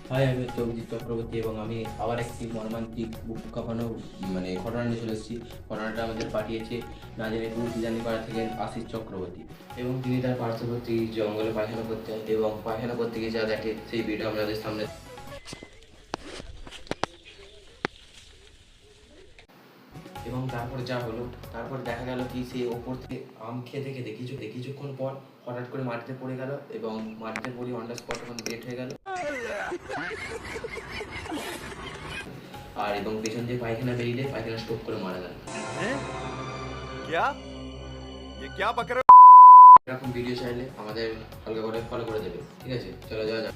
High, আমি হচ্ছে অভিজিৎ চক্রবর্তী এবং আমি আবার একটি মর্মান্তিক বুক কাঁপানো ঘটনা নিয়ে চলে এসেছি। ঘটনাটা আমাদের পাঠিয়েছে নাজিরপুর ডিজানিপাড়া থেকে আশিস চক্রবর্তী, এবং তিনি তার পার্শ্ববর্তী জঙ্গলে পায়খানা করতেন এবং পায়খানা করতে গিয়ে যা দেখে সেই ভিডিও আমাদের সামনে। এবং তারপর যা হলো, তারপর দেখা গেল কি সে ওপর থেকে আম খেতে খেতে কিছুক্ষণ পর হঠাৎ করে মাটিতে পড়ে গেল এবং মাটিতে পড়ে অন দ্য স্পট তখন ডেট হয়ে গেল। আর এবং পেছন দিয়ে পায়খানা বেরিয়ে পায়খানা স্ট্রোক করে মারা গেল। क्या ये क्या बक रहे हो? এরকম ভিডিও চাইলে আমাদের হালকা করে ফলো করে দেবে, ঠিক আছে? চলো যাওয়া যাক।